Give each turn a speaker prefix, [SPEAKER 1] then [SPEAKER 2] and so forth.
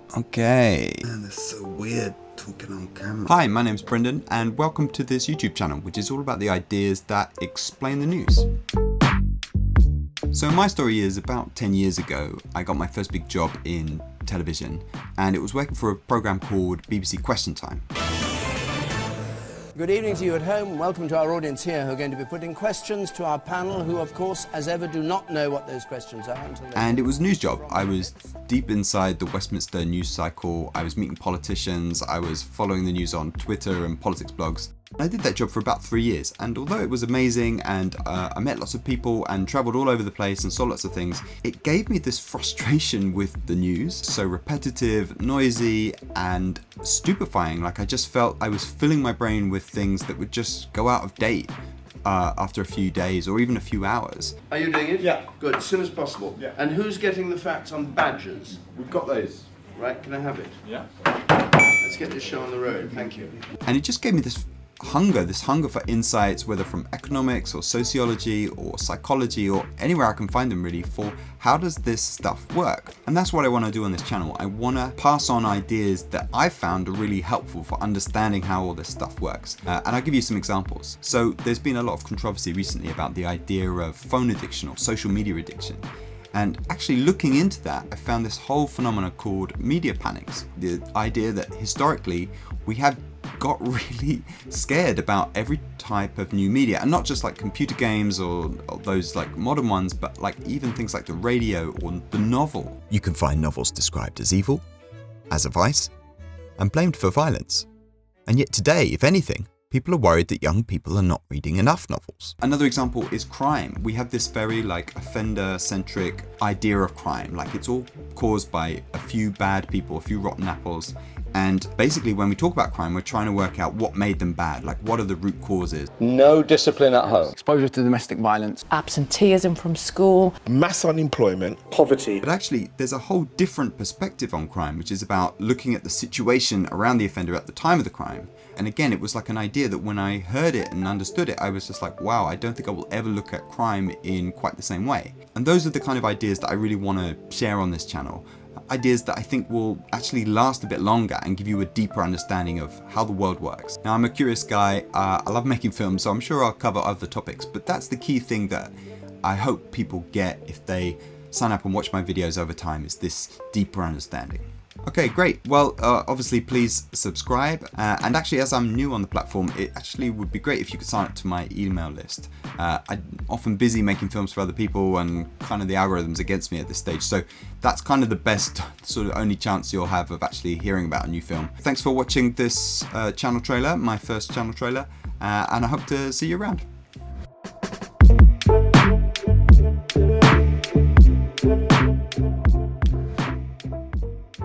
[SPEAKER 1] Okay.
[SPEAKER 2] Man, that's so weird talking on camera.
[SPEAKER 1] Hi, my name's Brendan and welcome to this YouTube channel, which is all about the ideas that explain the news. So my story is about 10 years ago, I got my first big job in television and it was working for a program called BBC Question Time.
[SPEAKER 3] Good evening to you at home and welcome to our audience here who are going to be putting questions to our panel who of course as ever do not know what those questions are until they...
[SPEAKER 1] And it was a news job. I was deep inside the Westminster news cycle. I was meeting politicians. I was following the news on Twitter and politics blogs. I did that job for about 3 years, and although it was amazing and I met lots of people and travelled all over the place and saw lots of things, it gave me this frustration with the news. So repetitive, noisy and stupefying. Like I just felt I was filling my brain with things that would just go out of date after a few days or even a few hours.
[SPEAKER 3] Are you doing it?
[SPEAKER 4] Yeah.
[SPEAKER 3] Good, as soon as possible.
[SPEAKER 4] Yeah.
[SPEAKER 3] And who's getting the facts on badgers?
[SPEAKER 4] We've got those.
[SPEAKER 3] Right, can I have it?
[SPEAKER 4] Yeah.
[SPEAKER 3] Let's get this show on the road, thank you.
[SPEAKER 1] And it just gave me this hunger for insights, whether from economics or sociology or psychology or anywhere I can find them really, for how does this stuff work? And that's what I want to do on this channel. I want to pass on ideas that I found are really helpful for understanding how all this stuff works. And I'll give you some examples. So there's been a lot of controversy recently about the idea of phone addiction or social media addiction. And actually looking into that, I found this whole phenomenon called media panics. The idea that historically we have got really scared about every type of new media, and not just like computer games or those like modern ones, but like even things like the radio or the novel.
[SPEAKER 5] You can find novels described as evil, as a vice, and blamed for violence. And yet today, if anything, people are worried that young people are not reading enough novels.
[SPEAKER 1] Another example is crime. We have this very like offender-centric idea of crime. Like it's all caused by a few bad people, a few rotten apples. And basically when we talk about crime, we're trying to work out what made them bad. Like what are the root causes?
[SPEAKER 6] No discipline at home.
[SPEAKER 7] Exposure to domestic violence.
[SPEAKER 8] Absenteeism from school.
[SPEAKER 4] Mass unemployment. Poverty.
[SPEAKER 1] But actually there's a whole different perspective on crime, which is about looking at the situation around the offender at the time of the crime. And again, it was like an idea that when I heard it and understood it, I was just like, wow, I don't think I will ever look at crime in quite the same way. And those are the kind of ideas that I really want to share on this channel. Ideas that I think will actually last a bit longer and give you a deeper understanding of how the world works. Now, I'm a curious guy. I love making films, so I'm sure I'll cover other topics, but that's the key thing that I hope people get if they sign up and watch my videos over time, is this deeper understanding. Okay, great. Well, obviously please subscribe. And actually, as I'm new on the platform, it actually would be great if you could sign up to my email list. I'm often busy making films for other people and kind of the algorithm's against me at this stage. So that's kind of the best sort of only chance you'll have of actually hearing about a new film. Thanks for watching this channel trailer, my first channel trailer, and I hope to see you around.